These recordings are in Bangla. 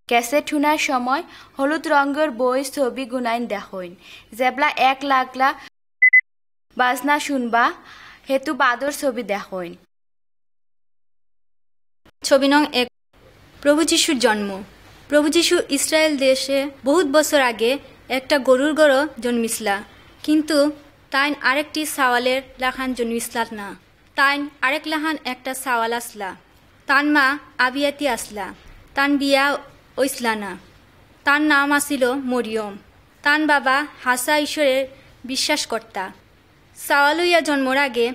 ক্যাসেট শুনার সময় হলুদ রঙের বই ছবি গুনাইন দেখইন যেবলা এক লাগলা বাজনা শুনবা হেতু বাদর ছবি দেখইন। ছবি নং 1 প্রভু যিশুর জন্ম। প্রভু যিশু ইসরায়েল দেশে বহুত বছর আগে একটা গরুর গড় জন্মিসলা, কিন্তু তাইন আরেকটি সাওয়ালের লাখান জন্মিসলা না। তাইন আরেক লাখান একটা সাওয়াল আসলা। তান মা আবিয়াতি আসলা। তান বিয়া ওইসলা না। তার নাম আসিল মরিয়ম। তান বাবা হাসা ঈশ্বরের বিশ্বাস কর্তা। সাওয়ালইয়া জন্মর আগে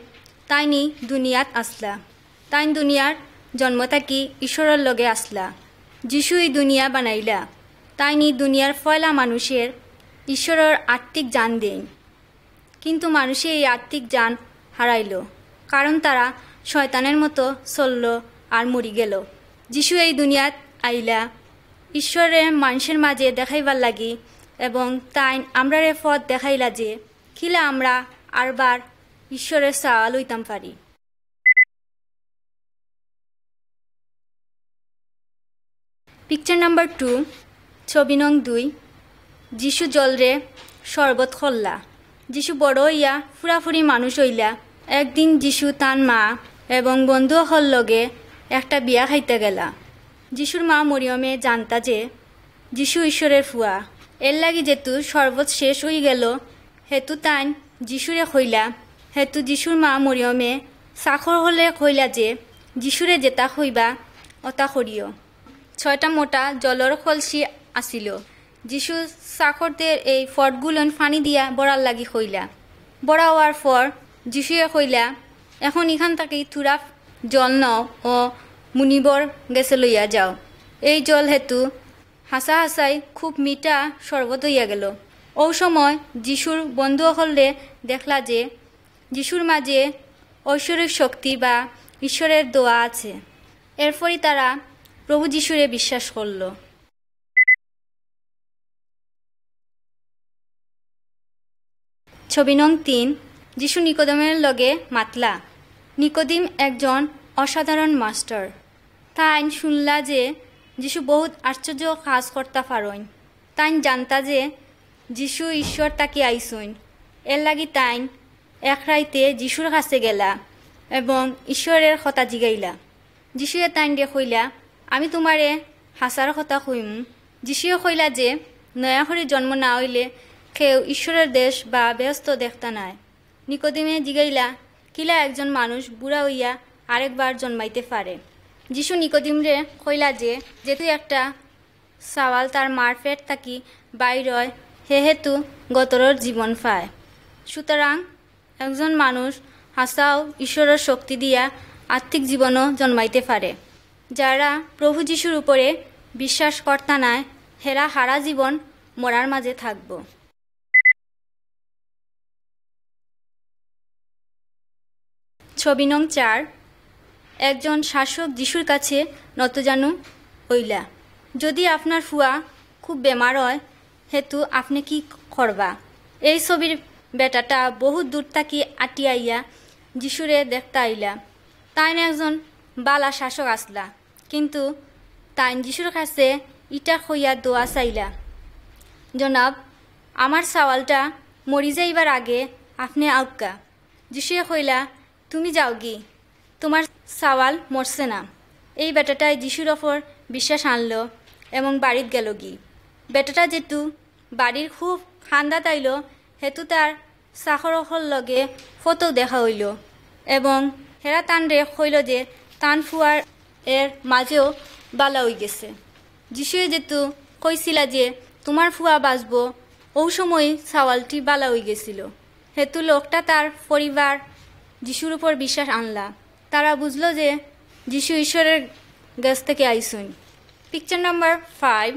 তাইনি দুনিয়াত আসলা। তাইন দুনিয়ার জন্ম থাকি ঈশ্বরের লগে আসলা। যিশু এই দুনিয়া বানাইলা। তাইনি দুনিয়ার ফয়লা মানুষের ঈশ্বরের আত্মিক জান দেন, কিন্তু মানুষে এই আত্মিক জান হারাইল, কারণ তারা শয়তানের মতো চলল আর মরি গেল। যিশু এই দুনিয়াত আইলা ঈশ্বরের মানুষের মাঝে দেখাইবার লাগি, এবং তাই আমরারে পথ দেখাইলা যে খিলা আমরা আরবার ঈশ্বরের সাওয়াল হইতাম পারি। পিকচার নাম্বার 2 ছবি নং 2 যিশু জলরে শরবত খল্লা। যিশু বড় হইয়া ফুরাফুরি মানুষ হইলা। একদিন যিশু তান মা এবং বন্ধু হল লগে একটা বিয়া খাইতে গেলা। যিশুর মা মরিয়মে জানতা যে যিশু ঈশ্বরের ফুয়া। এর লাগি যেহেতু শরবত শেষ হয়ে গেল হেতু তাইন যিশুরে কইলা। হেতু যিশুর মা মরিয়মে সাখর হলে কইলা যে যিশুরে যেতা হইবা অতা করিও। 6টা মোটা জলর কলসি আসিল। যিশু সাখরদের এই ফটগুলন ফানি দিয়া বড়ার লাগি কইলা। বড়া হওয়ার পর যিশুয়ে কইলা, এখন এখান থেকে থুরা জল নাও ও মুনিবর গেছে লইয়া যাও। এই জল হেতু হাসা হাসাই খুব মিঠা শরবত হইয়া গেল। ও সময় যিশুর বন্ধু হলে দেখলা যে যিশুর মাঝে ঐশ্বরিক শক্তি বা ঈশ্বরের দোয়া আছে। এরপরই তারা প্রভু যিশুরে বিশ্বাস করল। ছবি নং 3 যিশু নিকোদিমের লগে মাতলা। নিকোদিম একজন অসাধারণ মাস্টার। তাইন শুনলা যে যিশু বহুত আশ্চর্য কাজ করতে পারেন। তাইন জানতা যে যিশু ঈশ্বর তাকে আইসইন। এর লাগি তাইন এক রাইতে যিশুর কাছে গেলা এবং ঈশ্বরের কথা জিগাইলা। যিশুয়ে তাইন রে কইলা, আমি তোমারে হাসার কথা কইম। যিশুয়ে কইলা যে নয়া করে জন্ম না হইলে কেউ ঈশ্বরের দেশ বা ব্যস্ত দেখতা নাই। নিকোদিমে জিগাইলা, কিলা একজন মানুষ বুড়া হইয়া আরেকবার জন্মাইতে পারে। যিশু নিকোদিমরে কইলা যে যেহেতু একটা সাওয়াল তার মার পেট থাকি বাইর হয় হেতু গতরের জীবন পায়। সুতরাং একজন মানুষ হাসাও ঈশ্বরের শক্তি দিয়া আত্মিক জীবনও জন্মাইতে পারে। যারা প্রভু যিশুর উপরে বিশ্বাস কর্তা নাই হেরা হারা জীবন মরার মাঝে থাকব। ছবি নং 4 একজন শাসক যিশুর কাছে নতজানু হইলা। যদি আপনার ফুয়া খুব বেমার হয় হেতু আপনি কি করবা? এই ছবির বেটাটা বহুত দূর থাকি আটিয়াইয়া যিশুরে দেখতে আইলা। তাইন একজন বালা শাসক আসলা, কিন্তু তাইন যিশুর কাছে ইটা খইয়া দোয়া চাইলা, জনাব আমার সাওয়ালটা মরি যাইবার আগে আপনি আউকা। যিশুয়ে কইলা, তুমি যাও গি, তোমার সাওয়াল মরছে না। এই বেটাটাই যিশুর ওপর বিশ্বাস আনলো এবং বাড়িত গেল গি। বেটাটা যেহেতু বাড়ির খুব খান্দা তাইল হেতু তার সাখরখল লগে ফটো দেখা হইল এবং হেরা তান রে কইল যে তান ফুয়ার এর মাঝেও বালা হয়ে গেছে। যিশুয়ে যেহেতু কইছিলা যে তোমার ফুয়া বাঁচব, ও সময় সাওয়ালটি বালা হয়ে গেছিল। হেতু লোকটা তার পরিবার যিশুর উপর বিশ্বাস আনলা। তারা বুঝলো যে যিশু ঈশ্বরের কাছ থেকে আইসুন। পিকচার নাম্বার 5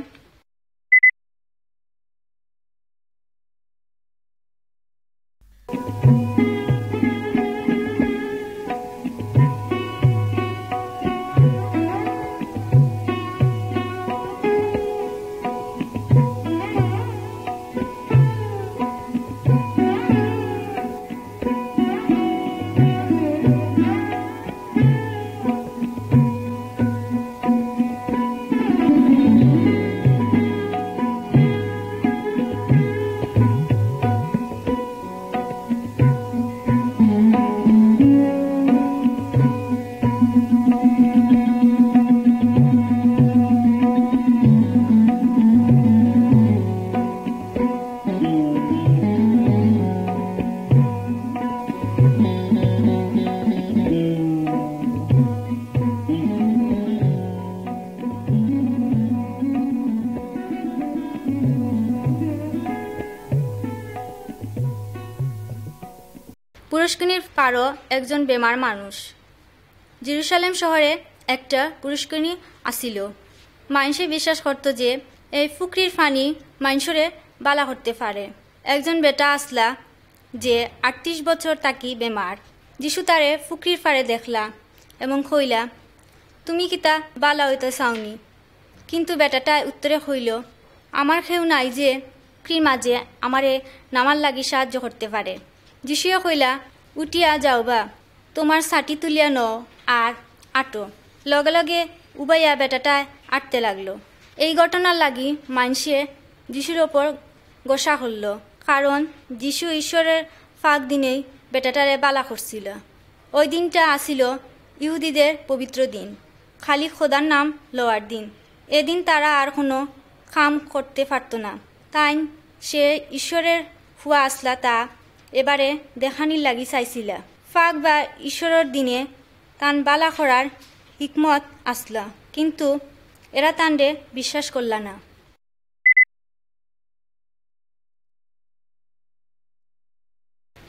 পুরস্কিনীর পারও একজন বেমার মানুষ। জেরুসালেম শহরে একটা পুরস্কিনী আসিল। মানুষে বিশ্বাস করত যে এই ফুকরির পানি মানুষরে বালা করতে পারে। একজন বেটা আসলা যে 38 বছর তাকি বেমার। যিশু তারে ফুকরির পারে দেখলা এবং কইলা, তুমি কিতা বালা হইতে চাওনি? কিন্তু বেটাটা উত্তরে হইল, আমার কেউ নাই যে ফুকরির মাঝে আমারে নামার লাগি সাহায্য করতে পারে। যিশুয়ে কইলা, উঠিয়া যাওবা, তোমার ছাটি তুলিয়া ন আর আটো। লগে লগে উবাইয়া বেটাটা আটতে লাগলো। এই ঘটনার লাগি মানুষে যিশুর ওপর গোসা হল, কারণ যিশু ঈশ্বরের ফাঁক দিনেই বেটাটারে বালা করছিল। ওই দিনটা আসিল ইহুদিদের পবিত্র দিন, খালি খোদার নাম লওয়ার দিন। এদিন তারা আর কোনো কাম করতে পারত না। তাই সে ঈশ্বরের হুয়া আসলা তা এবারে দেখানির লাগি চাইছিল। ফাঁক বা ঈশ্বরের দিনে তান বালা করার হিকমত আসলা, কিন্তু এরা তান্ডে বিশ্বাস করলা না।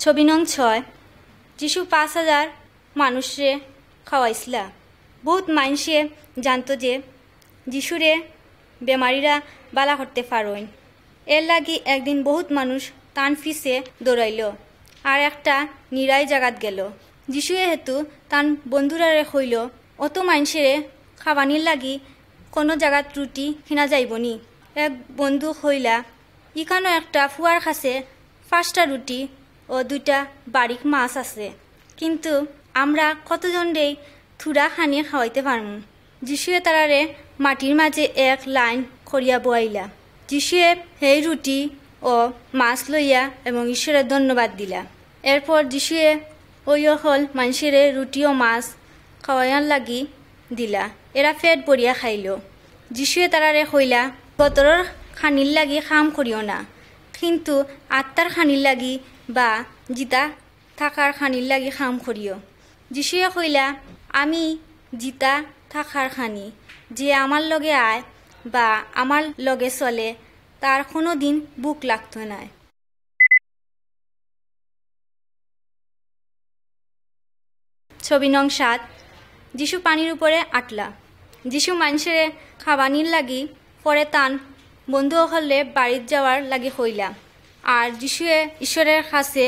ছবি নং 6। যিশু 5000 মানুষে খাওয়াইছিলা। বহুত মানুষে জানতো যে যিশুরে বেমারিরা বালা করতে পারেন। এর লাগি একদিন বহুত মানুষ তান ফিসে দৌড়াইল আর একটা নিরাই জাগাত গেল। যিশুয়ে হেতু তান বন্ধুরারে হইল, অত মানুষেরে খাওয়ানির লাগি কোনো জায়গাত রুটি কিনা যাইবনি। এক বন্ধু হইলা, ইখানো একটা ফুয়ার কাছে 5টা রুটি ও 2টা বারিক মাছ আছে, কিন্তু আমরা কতজনরেই থুরা খানিয়ে খাওয়াইতে পারমু। যিশুয়ে তারারে মাটির মাঝে এক লাইন করিয়া বয়াইলা। যিশুয়ে সেই রুটি ও মাছ লইয়া এবং ঈশ্বরের ধন্যবাদ দিলা। এরপর যিশুয়ে ওই হল মানুষের রুটি ও মাছ খাওয়াইয়ার লাগি দিলা। এরা পেট ভরিয়া খাইল। যিশুয়ে তারারে কইলা, বতরের খানির লাগি কাম করিও না, কিন্তু আত্মার খানির লাগি বা জিতা থাকার খানির লাগি কাম করিও। যিশুয়ে কইলা, আমি জিতা থাকার খানি, যে আমার লগে আয় বা আমার লগে চলে তার কোনো দিন বুক লাগত না। ছবি নং 7। যিশু পানির উপরে আটলা। যিশু মানুষের খাবানির লাগি পরে তান বন্ধু হলে বাড়ির যাওয়ার লাগি হইলা। আর যিশুয়ে ঈশ্বরের কাছে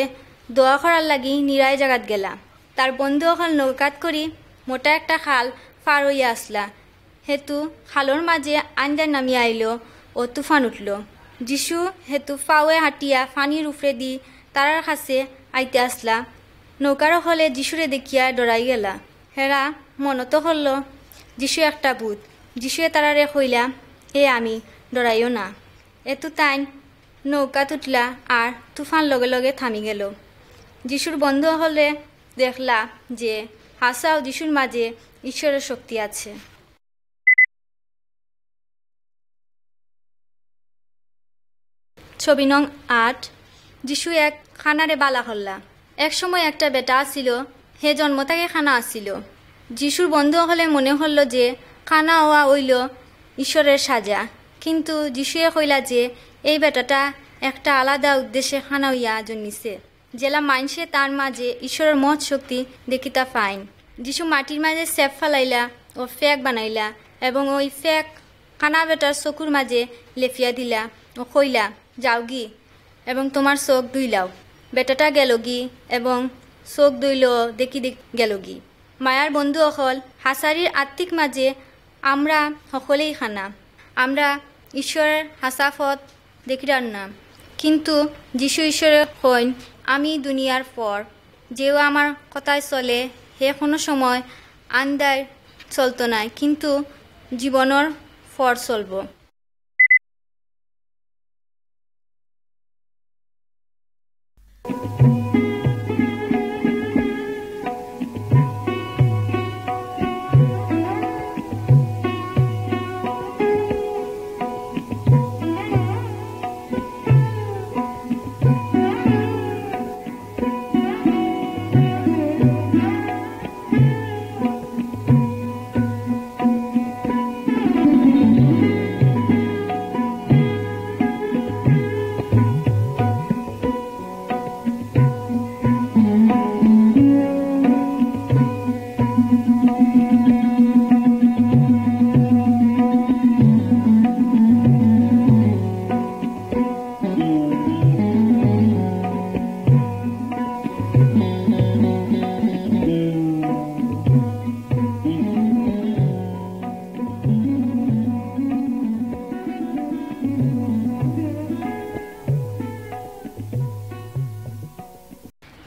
দোয়া করার লাগি নিরাই জাগাত গেলা। তার বন্ধু হল নৌকাত করি মোটা একটা খাল পার হইয়া আসলা। হেতু খালর মাঝে আঞ্জা নামিয়া আইল ও তুফান উঠল। যিশু হেতু ফাওয়ে হাঁটিয়া পানির উপরে দি তারার কাছে আইতে আসলা। নৌকার হলে যিশুরে দেখিয়া ডরাই গেলা। হেরা মনত হল যিশু একটা ভূত। যিশুয়ে তারারে কইলা, এ আমি, ডরাইও না। এতু তাই নৌকা তুটলা আর তুফান লগে লগে থামি গেল। যিশুর বন্ধু হলে দেখলা যে হাসাও যিশুর মাঝে ঈশ্বরের শক্তি আছে। ছবি নং 8। যিশু এক খানারে বালা হল্লা। এক সময় একটা বেটা আসিল, হে জন্ম থেকে খানা আসিল। যিশুর বন্ধু হলে মনে হল যে খানা হওয়া হইল ঈশ্বরের সাজা, কিন্তু যিশুয়ে কইলা যে এই বেটাটা একটা আলাদা উদ্দেশ্যে খানা হইয়া জন্মিছে, জেলা মাইনসে তার মাঝে ঈশ্বরের মহৎ শক্তি দেখিতা ফাইন। যিশু মাটির মাঝে সেপ ফালাইলা ও ফেক বানাইলা এবং ওই ফেক খানা বেটার চকুর মাঝে লেফিয়া দিলা ও কইলা, যাও গি এবং তোমার চোখ ধুইলাও। বেটাটা গেল গি এবং চোখ ধুইল দেখি গেল গি। মায়ার বন্ধু অকল হাসারির আত্মিক মাঝে আমরা সকলেই খানা। আমরা ঈশ্বরের হাসাফত দেখিরার না, কিন্তু যিশু ঈশ্বরের কইন, আমি দুনিয়ার পর, যেও আমার কথায় চলে হে কোনো সময় আন্দায় চলতো না, কিন্তু জীবনের পর চলব।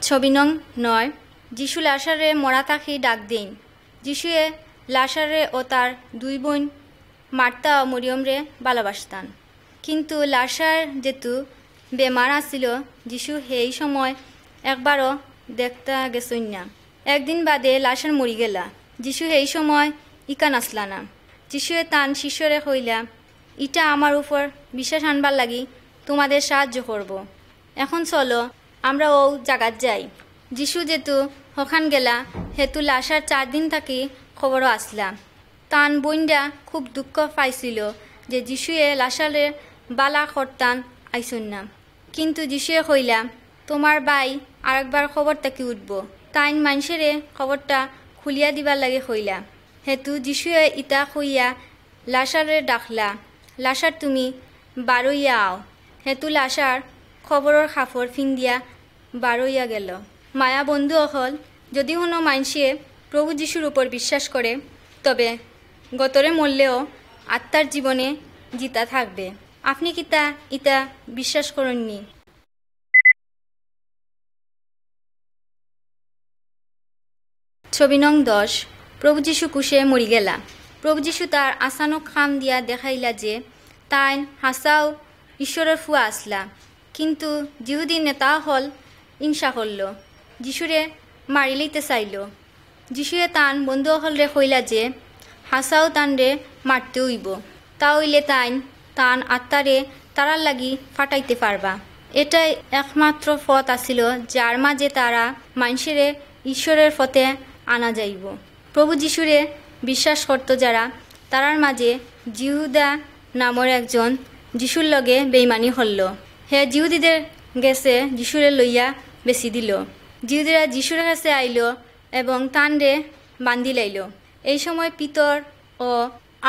ছবি নং 9। যিশু লাসারে মরা তাকি ডাক দেন। যিশুয়ে লাসারে ও তার দুই বোন মার্তা ও মরিয়মরে ভালোবাসতান। কিন্তু লাসার যেহেতু বেমার আসিল, যিশু সেই সময় একবারও দেখতে গেছই না। একদিন বাদে লাসার মরি গেলা। যিশু সেই সময় ইকান আসলা না। যিশুয়ে তান শিষ্যরে কইলা, ইটা আমার উপর বিশ্বাস আনবার লাগি তোমাদের সাহায্য করব। এখন চলো আমরা ও জাগাত যাই। যিশু যেহেতু হখান গেলা, হেতু লাসার 4 দিন থাকি খবরও আসলা। তান বইনরা খুব দুঃখ পাইছিল যে যিশুয়ে লাসারে বালা করতান আইসুন না। কিন্তু যিশুয়ে কইলা, তোমার ভাই আরেকবার খবর থাকি উঠব। তাইন মানুষেরে খবরটা খুলিয়া দিবার লাগে কইলা। হেতু যিশুয়ে ইটা কইয়া লাসারে ডাকলা, লাসার তুমি বারইয়া আও। হেতু লাসার খবরের খাফর ফিন্দিয়া বারইয়া গেল। মায়া বন্ধু অকল, যদি কোনো মানুষে প্রভু যিশুর উপর বিশ্বাস করে, তবে গতরে মরলেও আত্মার জীবনে জিতা থাকবে। আপনি কি ইটা বিশ্বাস করেননি? ছবি নং 10। প্রভু যিশু কুশে মরি গেলা। প্রভু যিশু তার আসানো খাম দিয়া দেখাইলা যে তাই হাসাও ঈশ্বরের ফুয়া আসলা। কিন্তু যিহুদি নেতা হল হিংসা করল, যিশুরে মারি লইতে চাইল। যিশুয়ে তান বন্ধু হলরে কইলা যে হাসাও তানরে মারতে হইব, তা হইলে তান আত্মারে তারার লাগি ফাটাইতে পারবা। এটাই একমাত্র পথ আসিল যার মাঝে তারা মানুষেরে ঈশ্বরের পথে আনা যাইব। প্রভু যিশুরে বিশ্বাস করত যারা, তারার মাঝে জিহুদা নামের একজন যিশুর লগে বেইমানি হল। হে জিহুদিদের গেছে যিশুরে লইয়া বেশি দিল। জিহুদিরা যিশুর কাছে আইল এবং তানরে বান্ধি লাইল। এই সময় পিতর ও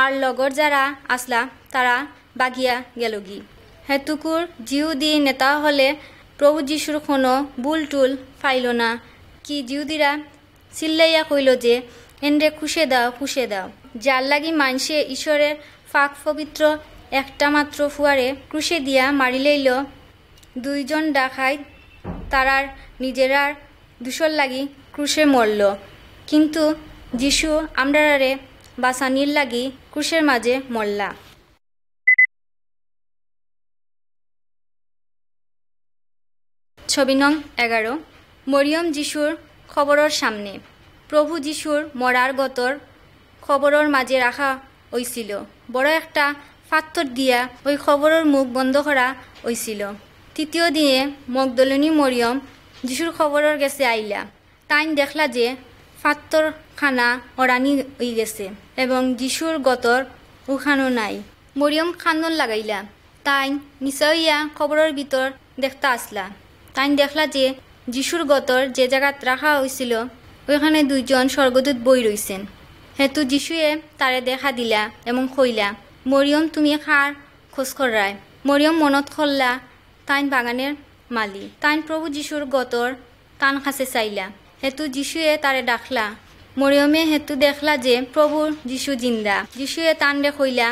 আর লগর যারা আসলা তারা বাগিয়া গেল গি। হেতুকুর জিহুদি নেতা হলে প্রভু যিশুর কোনো বুল টুল ফাইল না কি জিহুদিরা চিল্লাইয়া কইল যে এনরে খুশে দাও। যার লাগি মানুষে ঈশ্বরের ফাঁক পবিত্র একটা মাত্র ফুয়ারে ক্রুশে দিয়া মারি লইল। 2 জন ডাকাই তারার নিজেরার দুশর লাগি ক্রুশে মরল। কিন্তু যিশু আমরারে বাঁচানির লাগি ক্রুশের মাঝে মরলা। ছবি নং 11। মরিয়ম যিশুর খবরের সামনে। প্রভু যিশুর মরার গতর খবরের মাঝে রাখা হইছিল। বড় একটা পাথর দিয়া ওই খবরের মুখ বন্ধ করা হইছিল। 3য় দিনে মগদলিনী মরিয়ম যিশুর খবরের গেছে আইলা। তাইন দেখলা যে পাথর খানা অরানি হয়ে গেছে এবং যিশুর গতর উখানো নাই। মরিয়ম খান্দন লাগাইলা। তাইন নিশ্চয়ইয়া খবরের ভিতর দেখতে আসলা। তাইন দেখলা যে যিশুর গতর যে জায়গাত রাখা হয়েছিল ওইখানে 2 জন স্বর্গদূত বই রইছেন। হেতু যিশুয়ে তারে দেখা দিলা এবং কইলা, মরিয়ম তুমি খার খোঁজ করায়। মরিয়ম মনত করলা তাইন বাগানের মালি। তাইন প্রভু যিশুর গতর তান কাছে চাইলা। হেতু যিশুয়ে তারে ডাকলা। মরিয়মে হেতু দেখলা যে প্রভুর যিশু জিন্দা। যিশুয়ে তানরে কইলা,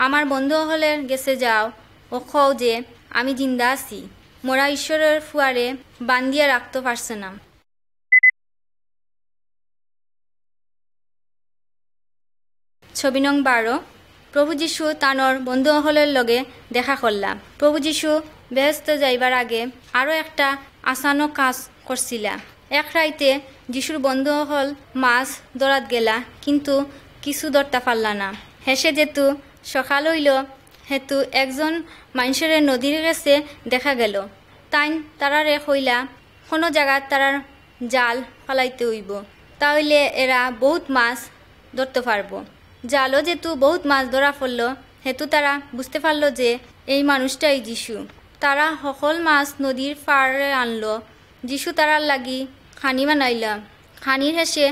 আমার বন্ধু হলে গেছে যাও ও কও যে আমি জিন্দা আছি। মোরা ঈশ্বরের ফুয়ারে বান্দিয়া রাখতে পারছে না। ছবি নং 12। প্রভু যিশু তানর বন্ধুসকলের লগে দেখা করলা। প্রভু যিশু বেহেস্ত যাইবার আগে আরও একটা আসানো কাজ করছিলা। এক রাইতে যিশুর বন্ধুসকল মাছ ধরাত গেলা, কিন্তু কিছু ধরতে পারলা না। হেসে যেহেতু সকাল হইল, হেতু একজন মানুষের নদীর কাছে দেখা গেল। তাইন তারারে কইলা কোনো জায়গায় তারার জাল ফালাইতে হইব, তাহলে এরা বহুত মাছ ধরতে পারবো। জালও যেহেতু বহুত মাছ ধরা পড়ল, হেতু তারা বুঝতে পারলো যে এই মানুষটাই যিশু। তারা সকল মাছ নদীর পাড়ে আনলো। যিশু তারার লাগি খানি বানাইলা। খানির হেসে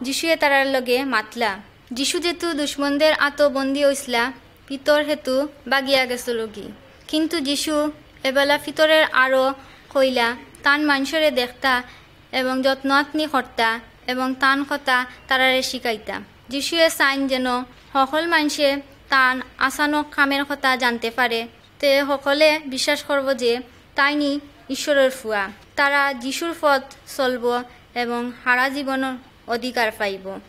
যিশুয়ে তারার লগে মাতলা। যিশু যেহেতু দুশ্মনদের আতবন্দি হইসলা, পিতর হেতু বাগিয়া গেছিল কি। কিন্তু যিশু এবেলা পিতরের আরও কইলা তান মানুষরে দেখতা এবং যত্নাত্নি করতা এবং তান কথা তারারে শিখাইতা। যিশুয়ে চাইন যেন সকল মানুষে তান আসানো কামের কথা জানতে পারে, তে সকলে বিশ্বাস করব যে তাইনি ঈশ্বৰৰ ফুয়া। তারা যিশুর পথ চলব এবং সারা জীবনের অধিকার পাইব।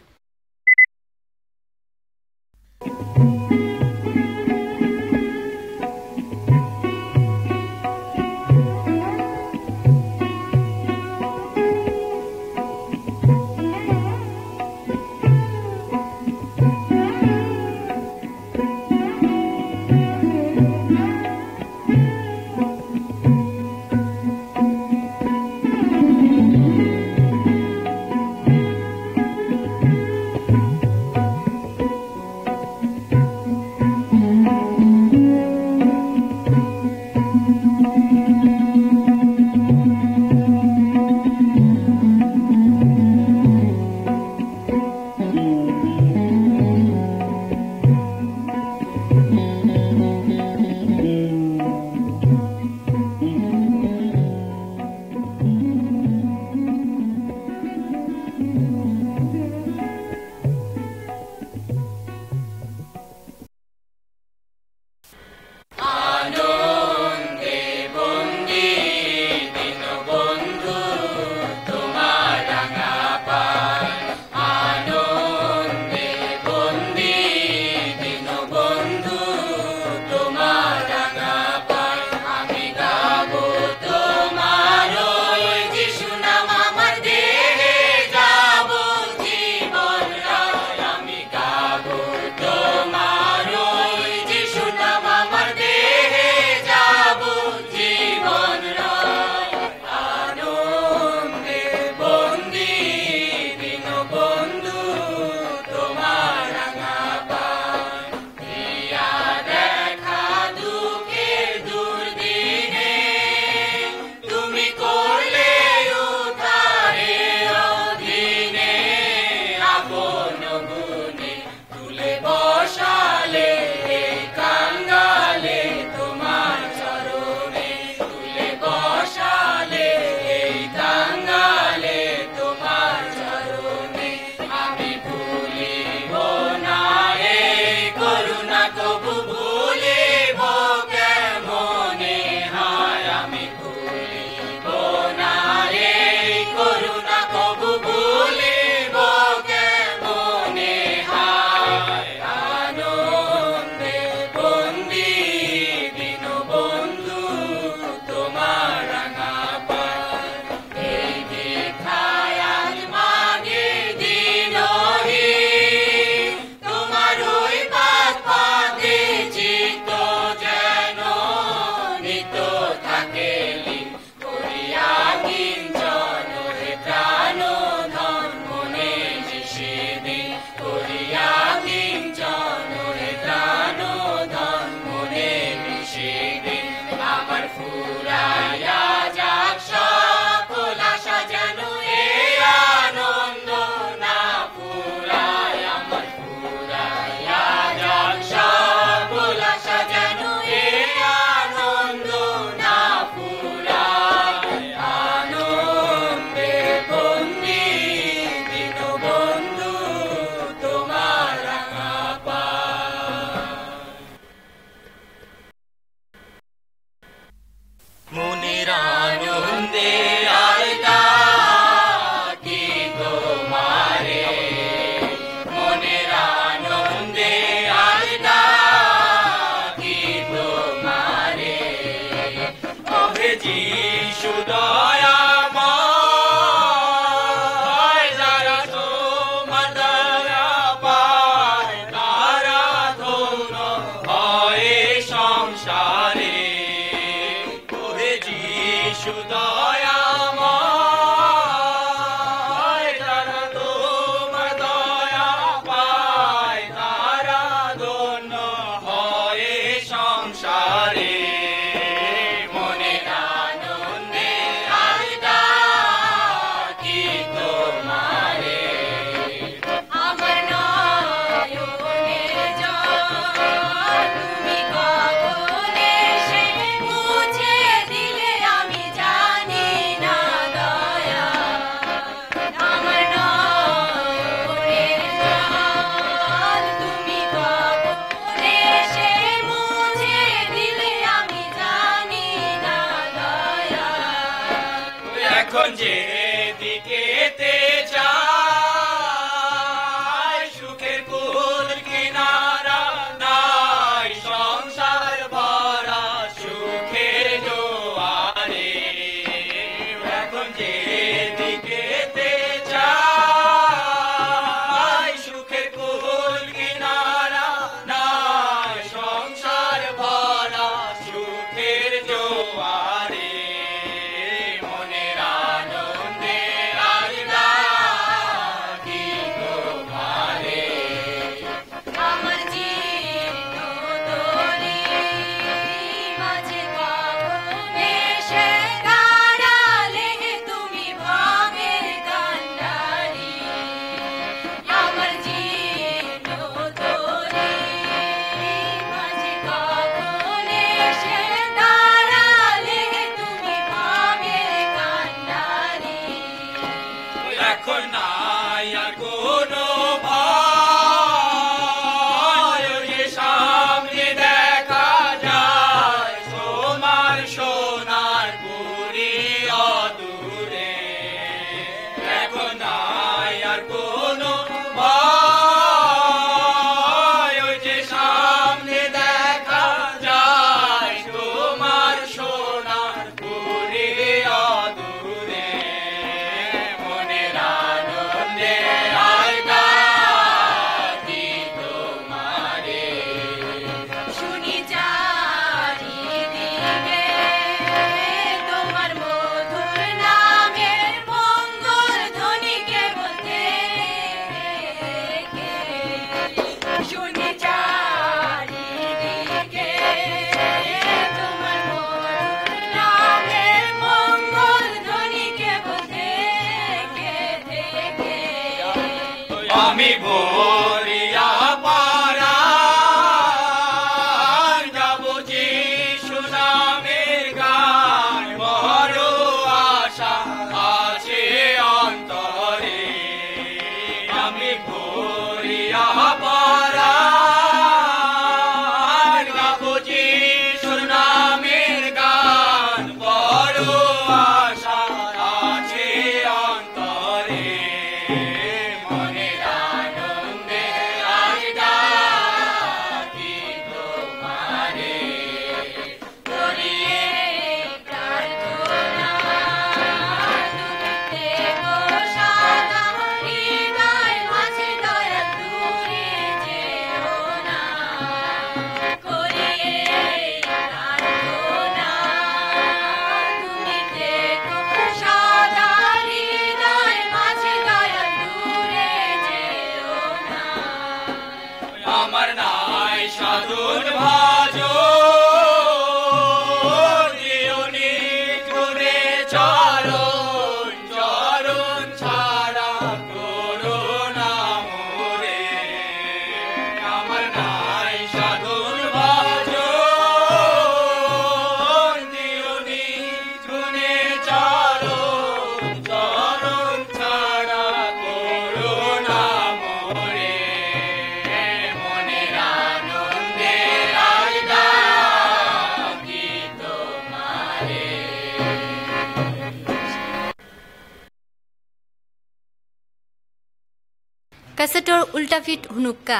ক্যাসেটর উল্টাফিট হুনুক্কা।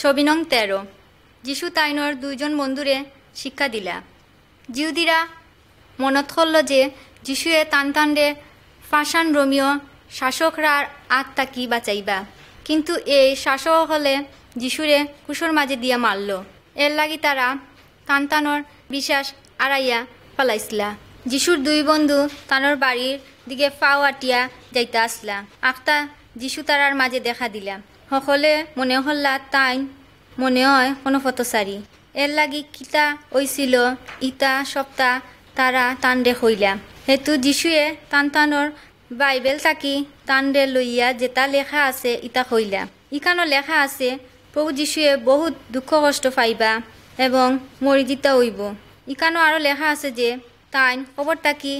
ছবি নং 13। যিশু তাইনর দুইজন বন্ধুরে শিক্ষা দিলা। জিউদিরা মনত করল যে যিশুয়ে তানতানরে ফাঁসান রোমিও শাসকরার আত্মাকি বাঁচাইবা, কিন্তু এই শাসক হলে যিশুরে কুশোর মাঝে দিয়া মারল। এর লাগি তারা তানতানর বিশ্বাস আড়াইয়া পালাইছিলা। যিশুর দুই বন্ধু তানোর বাড়ির দিকে ফাও আটিয়া যাইতে আসলা। আখতা যিশু তারার মাঝে দেখা দিলা। সকলে মনে হল্লা তাই মনে হয় কোনো ফতসারি। এর লাগি কিতা ওইছিল ইতা সপ্তাহ তারা তান্ডে হইলা। হেতু যিশুয়ে তানতানোর বাইবেল থাকি তান্ডে লইয়া যেটা লেখা আছে ইতা হইলা। ইখানো লেখা আছে প্রভু যিশুয়ে বহুত দুঃখ কষ্ট পাইবা এবং মরি জিতা হইব। ইখানো আরও লেখা আছে যে তাই খবর থাকি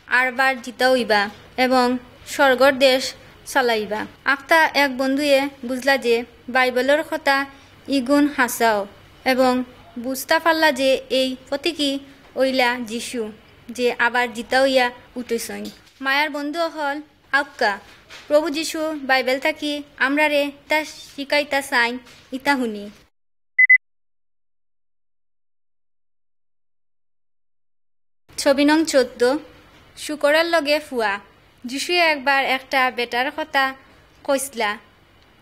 আরবার জিতা হইবা এবং স্বর্গর দেশ চালাইবা। আখতা এক বন্ধুয়ে বুঝলা যে বাইবেলের কথা ইগুণ হাসাও এবং বুঝতা পারলা যে এই প্রতীকী ওইলা যিশু যে আবার জিতা হইয়া উঠেছই। মায়ার বন্ধু হল আক্কা প্রভু যিশু বাইবেল থাকি আমরা রে তা শিকাইতা চাইন ইতা শুনি। ছবি নং 14। শুকরের লগে ফুয়া। যিশুয়ে একবার একটা বেটার কথা কইসলা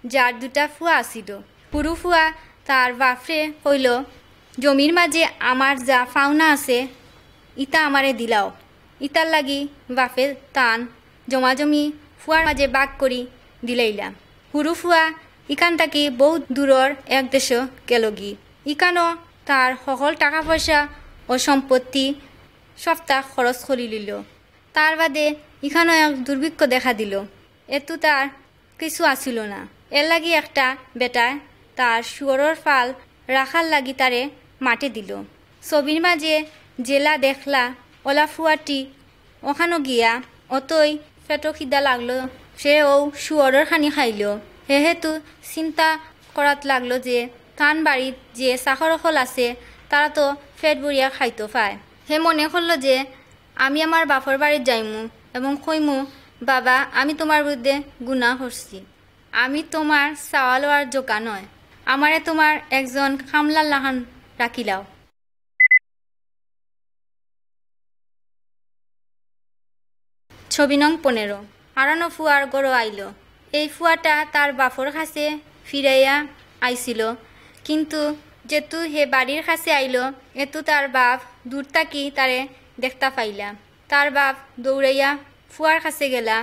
যার দুটা ফুয়া আসিল। পুরু ফুয়া তার বাপরে কইল, জমির মাঝে আমার যা ফাওনা আছে ইতা আমারে দিলাও। ইতার লাগি বাপে তান জমাজমি ফুয়ার মাঝে বাগ করি দিলাইলা। পুরু ফুয়া ইকান থাকি বহুত দূরর এক দেশ গেলগি। ইকানো তার সকল টাকা পয়সা ও সম্পত্তি সপ্তাহ খরচ করি লিল। তার বাদে ইখানো এক দুর্ভিক্ষ দেখা দিল। এতো তার কিছু আসিল না। এর লাগি একটা বেটায় তার শুয়রের ফাল রাখার লাগি তারে মাটি দিল। ছবির মাঝে জেলা দেখলা ওলা ফুয়াটি ওখানো গিয়া অতই পেটো খিদা লাগলো, সে ও শুয়রের খানি খাইল। হেহেতু চিন্তা করাত লাগলো যে তান বাড়িত যে চাকরসকল আছে তারা তো পেট ভরিয়া খাইতো পায়। হে মনে করলো যে আমি আমার বাপর বাড়িত যাইমু এবং কইমু, বাবা আমি তোমার বিরুদ্ধে গুনাহ করছি, আমি তোমার চাওয়া লওয়ার যোগ্য নয়, আমারে তোমার একজন কামলার লাহান রাখিলাও। ছবি নং 15। হারানো ফুয়ার গড় আইল। এই ফুয়াটা তার বাপর কাছে ফিরাইয়া আইছিল, কিন্তু যেতু হে বাড়ির কাছে আইল এতু তার বাপ দূর থাকি তারে দেখতা পাইলা। তার বাপ দৌড়াইয়া ফুয়ার কাছে গেলা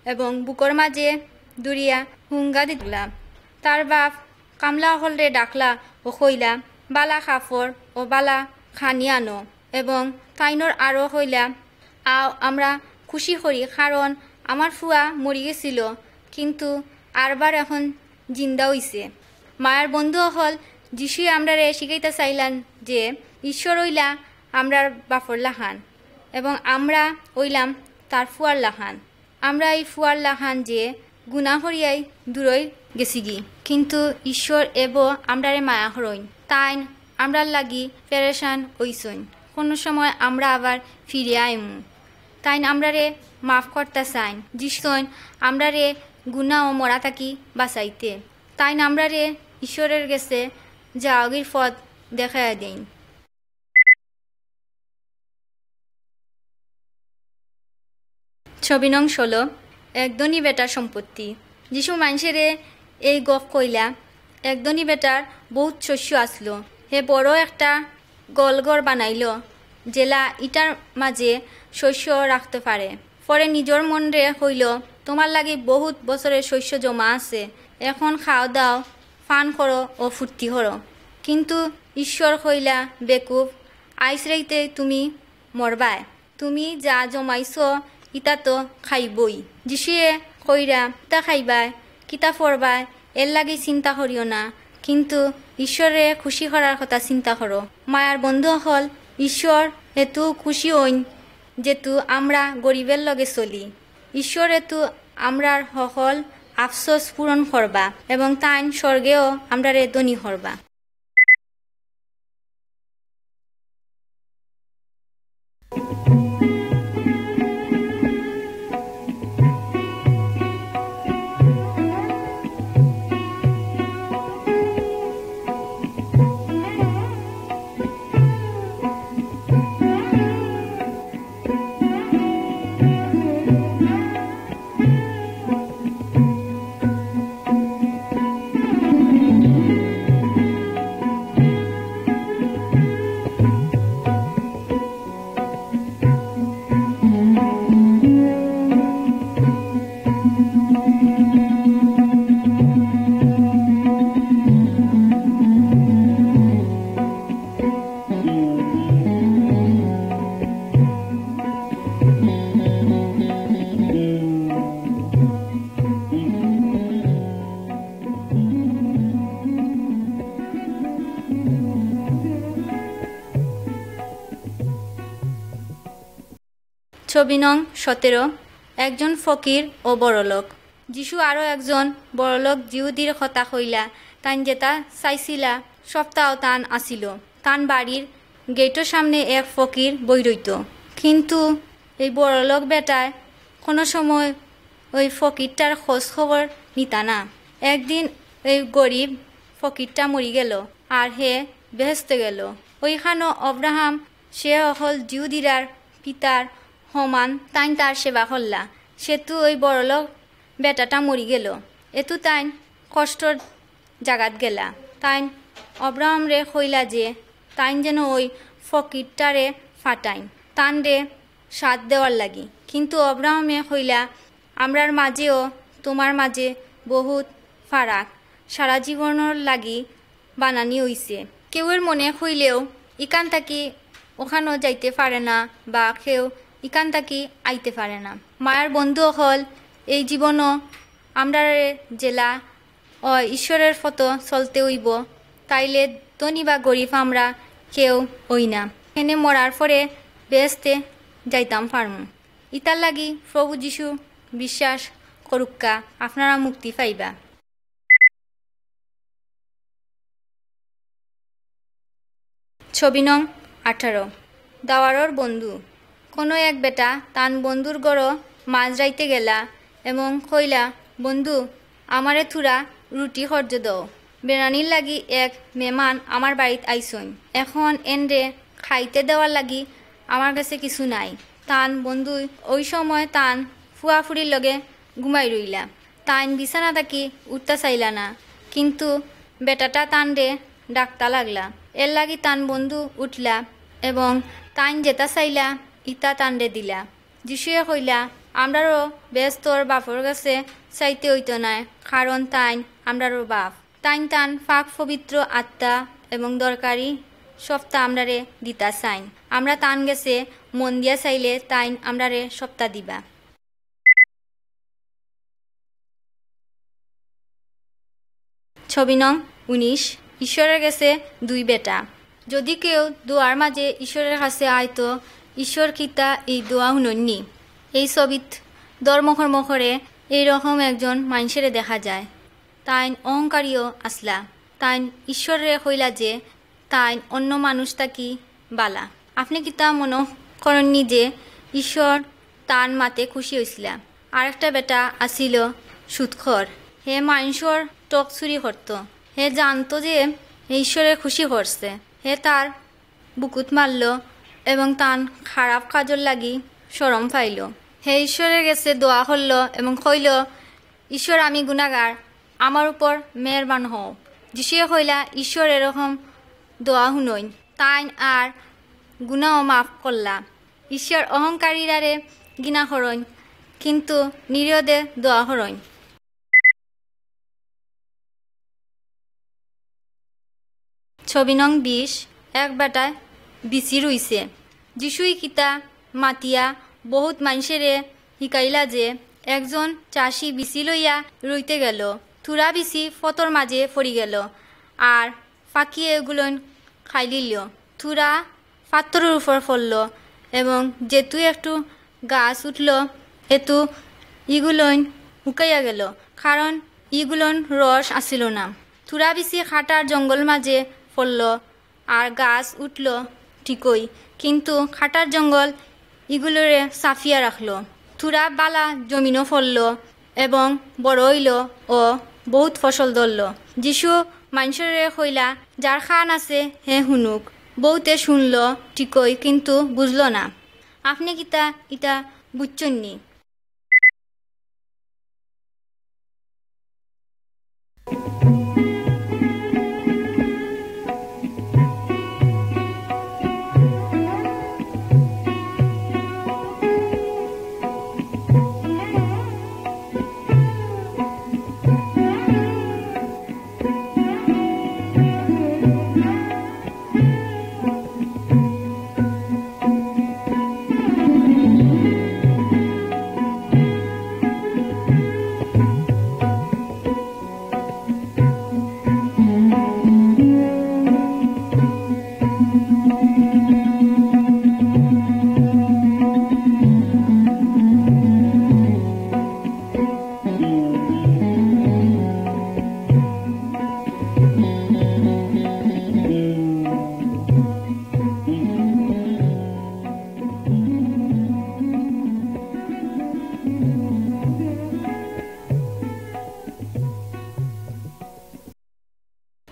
এবং বুকর মাঝে দূরিয়া হুঙ্গা দিলা। তার বাপ কামলা হলরে ডাকলা ও কইলা, বালা কাপড় ও বালা খানি আনো এবং তাইনর আরও কইলা, আও আমরা খুশি করি, কারণ আমার ফুয়া মরি গেছিল কিন্তু আরবার এখন জিন্দা হইছে। মায়ার বন্ধু হল যিশুই আমরারে শিখাইতে চাইলেন যে ঈশ্বর হইলা আমরার বাপর লাহান এবং আমরা হইলাম তার ফুয়ার লাহান। আমরা এই ফুয়ার লাহান যে গুনাহ করিয়াই দূরই গেছি গি, কিন্তু ঈশ্বর এব আমরারে মায়া হরইন, তাই আমরার লাগি পেরেশান হইসইন। কোনো সময় আমরা আবার ফিরে আইমু, তাই আমরারে মাফ করতে চাইন যিশুন আমরারে গুনাহ ও মরা থাকি বাঁচাইতে। তাই আমরারে ঈশ্বরের গেছে যাওগির পথ দেখাইয়া দেন। ছবি নং 16 একদনই বেটার সম্পত্তি। যিশু মানুষেরে এই গপ কইলা একদনই বেটার বহুত শস্য আসলো, হে বড় একটা গলঘর বানাইল জেলা ইটার মাঝে শস্য রাখতে পারে। পরে নিজের মনরে হইল তোমার লাগি বহুত বছরের শস্য জমা আছে, এখন খাওয়া দাও, পান করো ও ফুর্তি করো। কিন্তু ঈশ্বর হইলা বেকুব, আইস রাইতে তুমি মরবায়, তুমি যা জমাইছ ইতা তো খাইবই। যিশুয়ে কইরা কিতা খাইবায় কিতা ফরবায় এর লাগি চিন্তা করিও না, কিন্তু ঈশ্বরে খুশি করার কথা চিন্তা করো। মায়ার বন্ধু হল ঈশ্বর হেতু খুশি হইন যেতু আমরা গরিবের লগে চলি। ঈশ্বর হেতু আমরার সকল আফসোস পূরণ করবা এবং তাইন স্বর্গেও আমরারে ধনী করবা। ছবি নং 17 একজন ফকির ও বড়লোক। যিশু আরও একজন বড়লোক জিহুদির কথা কইলা, তান যেটা চাইছিলা সপ্তাহ তান আসিল। তান বাড়ির গেটের সামনে এক ফকির বই রইত, কিন্তু এই বড়লোক বেটায় কোনো সময় ওই ফকিরটার খোঁজ খবর নিতা না। একদিন এই গরিব ফকিরটা মরি গেল আর হে বেহেস্তে গেল। ওইখানো অব্রাহাম সে হল জিহুদিরার পিতার সমান, তাই তার সেবা করলা। সেতু ওই বড়লোক বেটাটা মরি গেল, এতু তাই কষ্টর জাগাত গেলা। তাই অব্রাহাম রে কইলা যে তাই যেন ওই ফকিরটারে ফাটাইন তান রে সাথ দেওয়ার লাগি। কিন্তু অব্রাহামে কইলা আমরার মাঝেও তোমার মাঝে বহুত ফারাক, সারা জীবনের লাগি বানানি হইছে। কেউর মনে হইলেও ইকান তাকি ওখানেও যাইতে পারে না বা কেউ ইকান তাকি আইতে পারে না। মায়ার বন্ধু হল এই জীবনও আমরা জেলা ও ঈশ্বরের ফটো চলতে হইব, তাইলে ধনী বা গরিব আমরা কেউ হই না। এখানে মরার পরে বেহেস্তে যাইতাম পারমু। ইতার লাগি প্রভু যিশু বিশ্বাস করুক্কা, আপনারা মুক্তি পাইবা। ছবি নং 18 দাওয়ারর বন্ধু। কোনো এক বেটা তান বন্ধুর গড় মাঝ রাইতে গেলা এবং কইলা, বন্ধু আমারে থুরা রুটি খরচ দাও, বেড়ানির লাগি এক মেহমান আমার বাড়িত আইসইন, এখন এনরে খাইতে দেওয়ার লাগি আমার কাছে কিছু নাই। তান বন্ধু ওই সময় তান ফুয়াফুরির লগে ঘুমাই রইলা। তাইন বিছানা থাকি উঠতে চাইলা না, কিন্তু বেটাটা তান রে ডাকতা লাগলা। এর লাগি তান বন্ধু উঠলা এবং তাইন যেটা চাইলা ইতা তান রে দিলা। যিশুয়ে কইলা আমরারও ব্যস্তর বাপর কাছে চাইতে হইতো না, কারণ তাইন আমরারও বাপ। তাইন তান পাক পবিত্র আত্মা এবং দরকারি সপ্তাহ আমরারে দিতা চাইন। আমরা তান গেছে মন দিয়া চাইলে তাইন আমরারে সপ্তাহ দিবা। ছবি নং 19। ঈশ্বরের কাছে 2 বেটা। যদি কেউ দোয়ার মাঝে ঈশ্বরের কাছে আইতো, ঈশ্বর কিতা এই দোয়া শুননি। এই ছবিত দরমখর মখরে এইরকম একজন মানুষের দেখা যায়। তাইন অহংকারীও আসলা। তাইন ঈশ্বরে কইলা যে তাইন অন্য মানুষ তাকি বালা। আপনি কিতা মনে করেননি যে ঈশ্বর তার মাতে খুশি হয়েছিল? আরেকটা বেটা আসিল সুদখর। হে মানুষের টক চুরি করত। হে জানতো যে ঈশ্বরে খুশি করছে। হে তার বুকুত মারল এবং তার খারাপ কাজর লাগি শরম পাইল। হে ঈশ্বরের কাছে দোয়া করল এবং কইল, ঈশ্বর আমি গুনাহগার, আমার উপর মেহেরবান হও। যিশুয়ে কইলা, ঈশ্বর এরকম দোয়া শুনইন। তাই আর গুনাহ মাফ করলা। ঈশ্বর অহংকারীরারে গিনা করইন, কিন্তু নিরীহদের দোয়া করইন। ছবি নং 20। এক বেটায় বিচি রইছে। যিশুই কিতা মাতিয়া বহুত মানুষেরে শিকাইলা যে একজন চাষি বিচি লইয়া রইতে গেল। থুরা বিচি ফতর মাঝে পড়ি গেল আর ফাঁকিয়ে এগুলোন খাইলিল। থুরা পাত্তরের উপর পড়ল এবং যেতু একটু গাছ উঠল এতু ইগুলোন উকাইয়া গেল, কারণ ইগুলোন রস আসিল না। থুরা বিচি খাটার জঙ্গল মাঝে পড়ল আর গাছ উঠল ঠিকই, কিন্তু খাটার জঙ্গল ইগুলোরে সাফিয়া রাখলো। থুরা বালা জমিনও ফলল এবং বড় হইল ও বহুত ফসল ধরল। যিশু মানুষরে কইলা, যার খান আছে হে শুনুক। বহুতে শুনল ঠিকই, কিন্তু বুঝল না। আপনি কিতা ইটা বুঝছননি?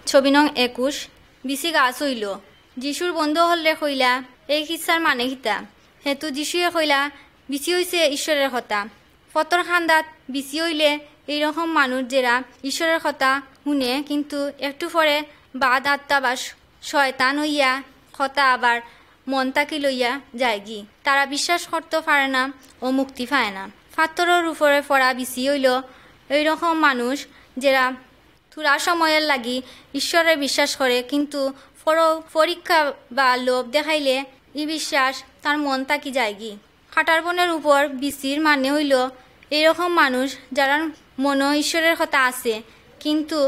ছবি নং 21। বিচি গাছ হইল। যিশুর বন্ধু হলে কইলা, এই খিসার মানে কিতা? হেতু যিশুয়ে কইলা, বিচি হইছে ঈশ্বরের কথা। ফতর খান্দাত বিচি হইলে এইরকম মানুষ যারা ঈশ্বরের কথা শুনে, কিন্তু একটু পরে বাদ আত্মা বা শয়তান হইয়া কথা আবার মন তাকি লইয়া যায়গি। তারা বিশ্বাস করতে পারে না ও মুক্তি পায় না। ফাত্তরের উপরে পড়া বিচি হইল এইরকম মানুষ যারা থোড়া সময়ের লাগি ঈশ্বরে বিশ্বাস করে, কিন্তু পরীক্ষা বা লোভ দেখাইলে ই বিশ্বাস তার মন তাকি যায়গি। খাটার বনের উপর বিচির মানে হইল এইরকম মানুষ যারা মনে ঈশ্বরের কথা আছে, কিন্তু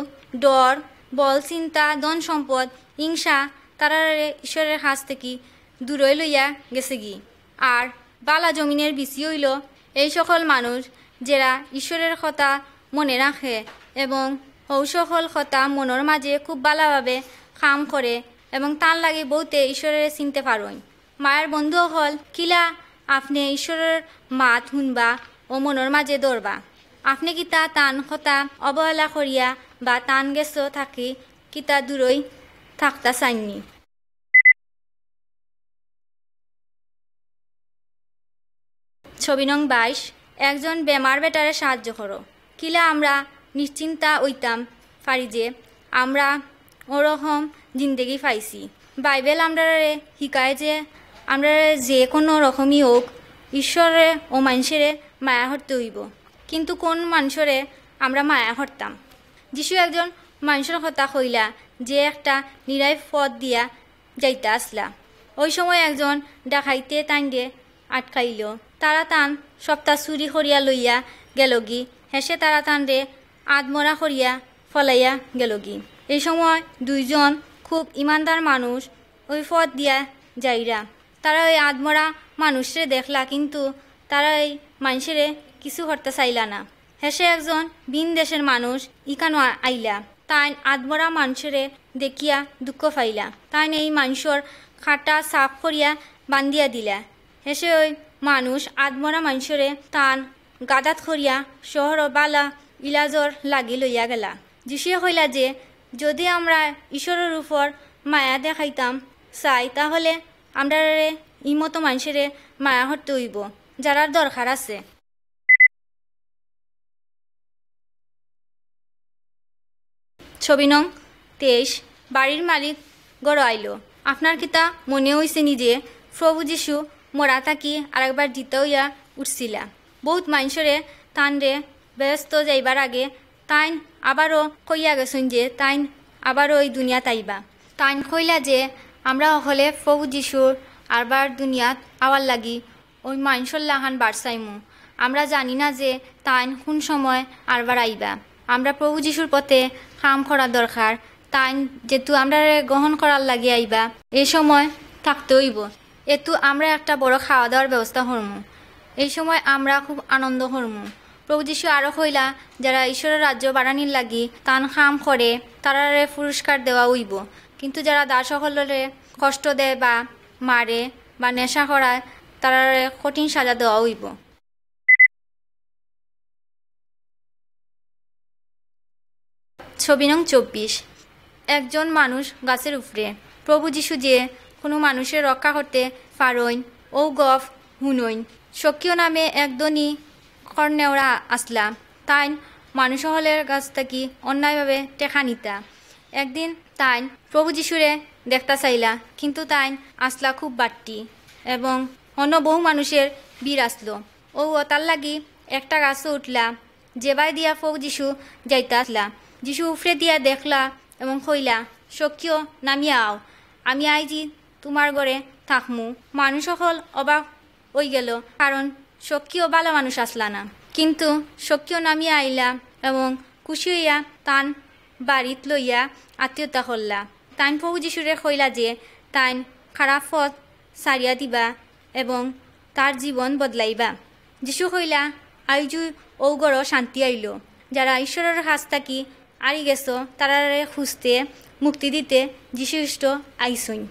ডর, বল, চিন্তা, ধন সম্পদ, হিংসা তারা ঈশ্বরের কাছ থেকে দূরে লইয়া গেছে গি। আর বালা জমিনের বিচি হইল এই সকল মানুষ যারা ঈশ্বরের কথা মনে রাখে এবং ও সকল কথা মনের মাঝে খুব ভালোভাবে কাম করে এবং তার লাগে বহুতে ঈশ্বরের চিনতে পারেন। মায়ের বন্ধু হল কিলা আপনি ঈশ্বরের মাত শুনবা ও মনের মাঝে দৌড়বা। আপনি কিতা তান কথা অবহেলা করিয়া বা তান গেছ থাকি কিতা দূরই থাকতা চাইনি। ছবি নং 22। একজন বেমার বেটারে সাহায্য করো। কিলা আমরা নিশ্চিন্তা হইতাম পারি যে আমরা ওরকম জিন্দেগি পাইছি। বাইবেল আমরা শিকায় যে আমরা যে কোনো রকমই হোক ঈশ্বরে ও মানুষেরে মায়া করতে হইব, কিন্তু কোন মানুষরে আমরা মায়া করতাম? যিশু একজন মানুষের কথা কইলা যে একটা নিরায় পথ দিয়া যাইতে আসলা। ওই সময় একজন ডাকাইতে তাইন্ডে আটকাইল। তারা তান সপ্তাহ চুরি করিয়া লইয়া গেল গি। হেসে তারা তানরে আদমরা করিয়া ফলাইয়া গেল কি। এই সময় দুইজন খুব ইমানদার মানুষ ওই পথ দিয়া যাইরা, তারা ওই আদমরা মানুষরে দেখলা, কিন্তু তারা এই মানুষেরে কিছু করতে চাইলা না। হেসে একজন ভিন দেশের মানুষ ইকানো আইলা, তাই আদমরা মানুষরে দেখিয়া দুঃখ পাইলা, তাই এই মানুষের খাটা সাফ করিয়া বান্ধিয়া দিলা। হেসে ওই মানুষ আদমরা মানুষরে তান গাদাত করিয়া শহর বালা ইলাজর লাগি লইয়া গেলা। যিশুয়ে কইলা যে যদি আমরা ঈশ্বরের উপর মায়া দেখাইতাম চাই, তাহলে আমরা ইমতো মানুষেরে মায়া হতে হইব যারার দরকার আছে। ছবি নং 23। বাড়ির মালিক গড় আইল। আপনার কিতা মনে হইছে নি যে প্রভু যিশু মরা থাকি আরেকবার জিতা হইয়া উঠছিলা? বহুত মানুষরে তানরে ব্যস্ত যাইবার আগে তাইন আবারও কইয়া গেছেন যে তাইন আবারও ওই দুনিয়া তাইবা। তাইন কইলা যে আমরা হলে প্রভু যিশুর আরবার দুনিয়াত আওয়ার লাগি ওই মানুষের লাহান বাড়সাইমু। আমরা জানি না যে তাইন কোন সময় আরবার আইবা। আমরা প্রভু যিশুর পথে কাম করা দরকার। তাইন যেহেতু আমরা গ্রহণ করার লাগে আইবা, এই সময় থাকতে হইব। এতু আমরা একটা বড় খাওয়া দাওয়ার ব্যবস্থা করমু। এই সময় আমরা খুব আনন্দ করমু। প্রভু যিশু আরও কইলা যারা ঈশ্বরের রাজ্য বাড়ানির লাগি তান কাম করে তারারে পুরস্কার দেওয়া হইব, কিন্তু যারা দাসকলরে কষ্ট দেয় বা মারে বা নেশা করায় তারারে কঠিন সাজা দেওয়া হইব। ছবি নং 24। একজন মানুষ গাছের উপরে। প্রভু যিশু যে কোনো মানুষের রক্ষা করতে পারইন ও গফ হুনইন। সক্রিয় নামে একদনই কর্নেওরা আসলা, তাই মানুষ হলের গাছ থাকি অন্যায়ভাবে টেকা নিতা। একদিন তাই প্রভু যিশুরে দেখতে চাইলা, কিন্তু তাই আসলা খুব বাট্টি এবং অন্য বহু মানুষের বীর আসলো। ও তার লাগি একটা গাছও উঠলা, যেবাই দিয়া প্রভু যিশু যাইতে আসলা। যিশু উফরে দিয়া দেখলা এবং কইলা, সক্রিয় নামিয়া আও, আমি আইজি তোমার ঘরে থাকমু। মানুষ সকল অবাক হয়ে গেল, কারণ সক্রিয় ভালো মানুষ আসলা না, কিন্তু সক্রিয় নামিয়া আইলা এবং খুশি হইয়া তান বাড়িত লইয়া আত্মীয়তা করলা। তাইন প্রভু যিশুরে কইলা যে তাইন খারাপ পথ সারিয়া দিবা এবং তার জীবন বদলাইবা। যিশু কইলা, আইজু ও গড় শান্তি আইল। যারা ঈশ্বরের কাছ থাকি আরি গেছ তারারে খুঁজতে মুক্তি দিতে যিশু খ্রিস্ট আইসইন।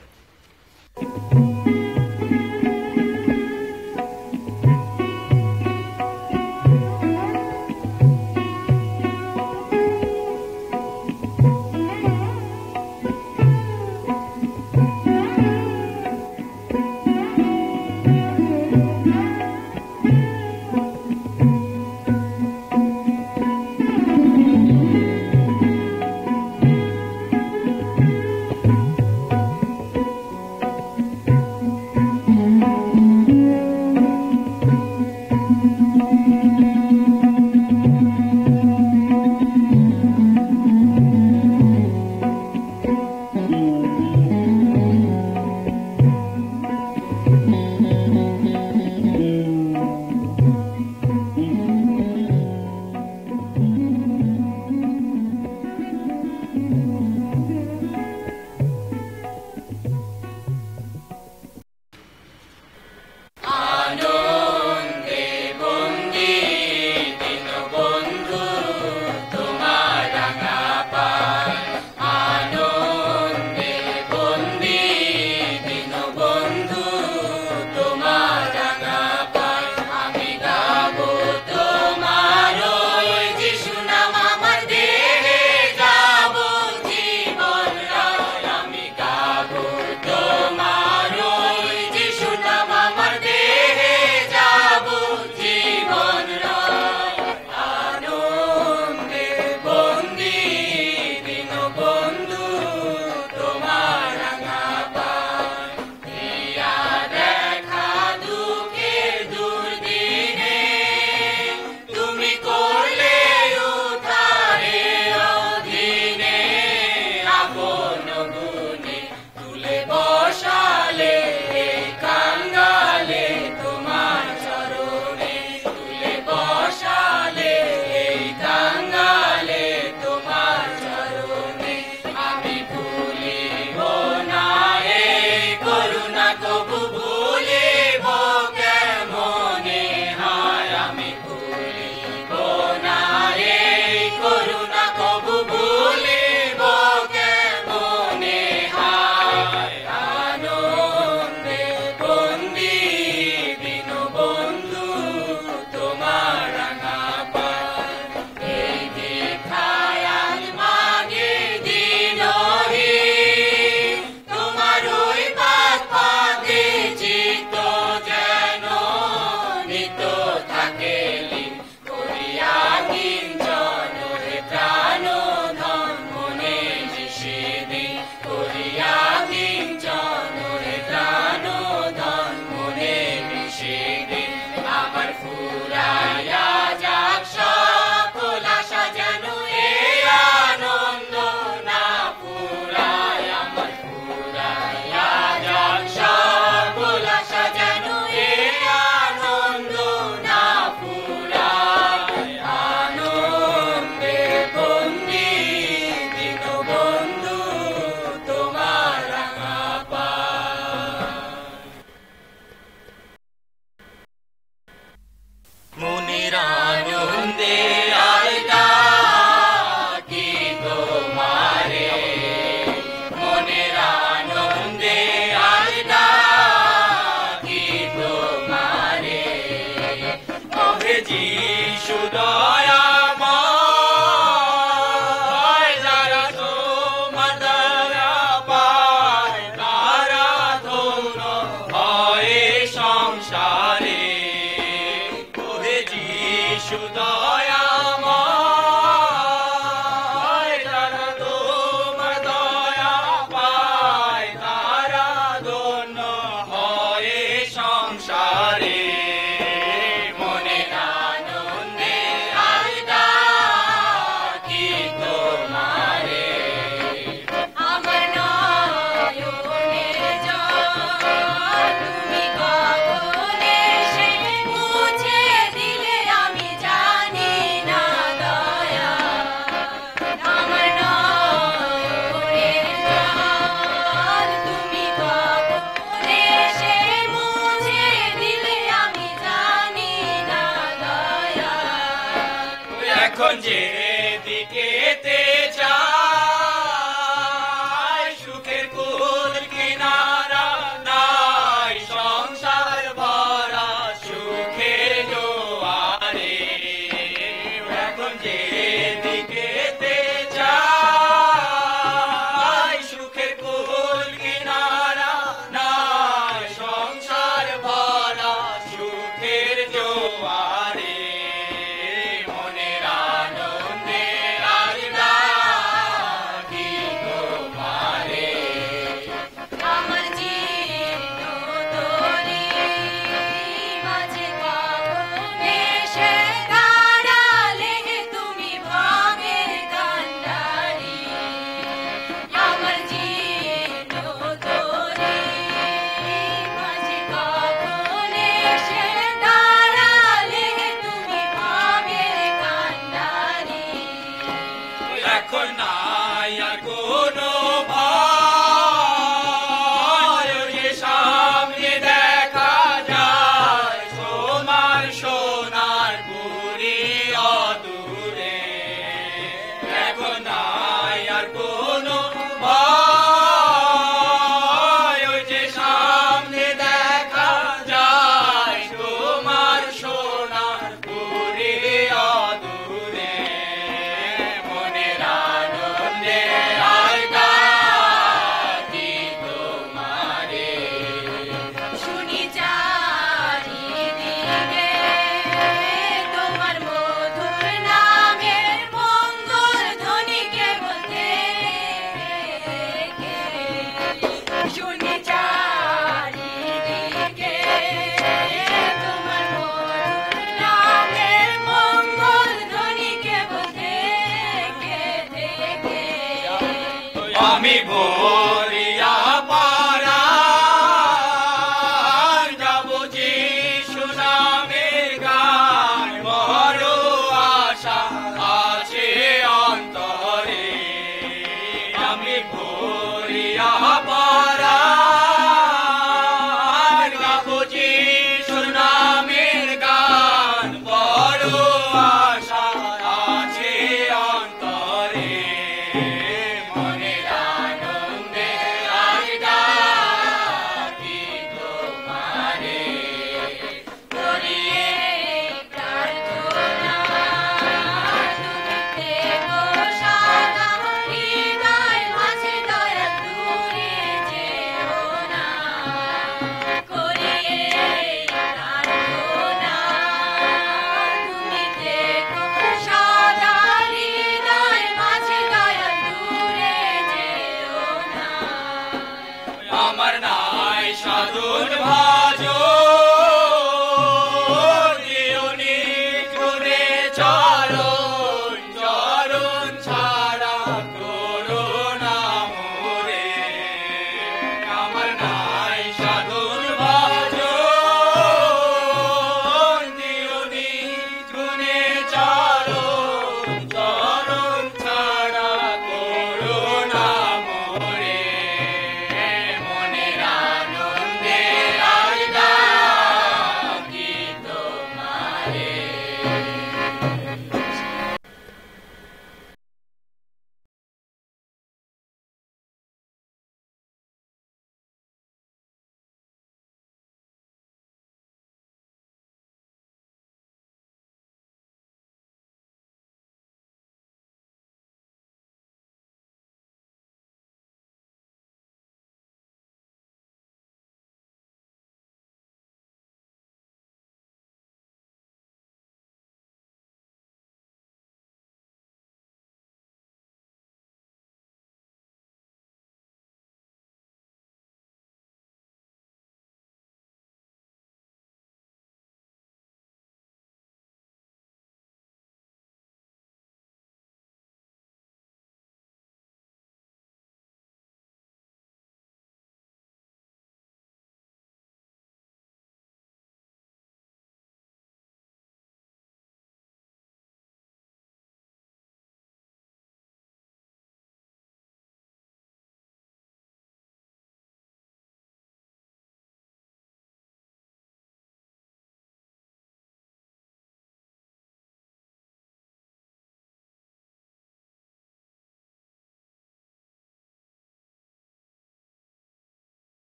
যেদিকেতে যাই সুখের কুল কিনারা নাই সংসার ভরা সুখের জোয়ারে এখন যেদিকেতে যাই সুখের কুল কিনারা নাই সংসার ভরা সুখের জোয়ারে মনের আনন্দে আজ ডাকি তোমারে আমার জীর্ণ তরি মাঝে কখন এসে দাঁড়ালে তুমি ভাঙের কান্ডারি আমার জীর্ণ তরি মাঝে কখন এসে দাঁড়ালে তুমি ভাঙের কান্ডারি এখন নাই আর কোনো ভয় যে সামনে দেখা যায় তোমার সোনার পুরি অদূরে এখন নাই আর কোনো ভয় যে সামনে দেখা যায় তোমার সোনার পুরি অদূরে মনের আনন্দে আজ ডাকি তোমারে শুনি চারিদিকে তোমার মধুর নামের মঙ্গল ধ্বনিকে বলতে শুনি চারিদিকে তোমার মধুর নামের মঙ্গল ধ্বনিকে বলতে আমি ভরিয়া পারার যাব যিশু নামের গান বড় আশা আছে অন্তরে আমি ভরিয়া পারার যাব যিশু নামের গান বড় আশা আছে অন্তরে মনের আনন্দে আজ ডাকি তোমারে করিয়ে প্রার্থনা তুমি থেকো সাদা হৃদয় মাঝে দয়া দূরে যেও না করিয়ে প্রার্থনা তুমি থেকো সাদা হৃদয় মাঝে দয়া দূরে যেও না আমার নাই সাধুর ভাজন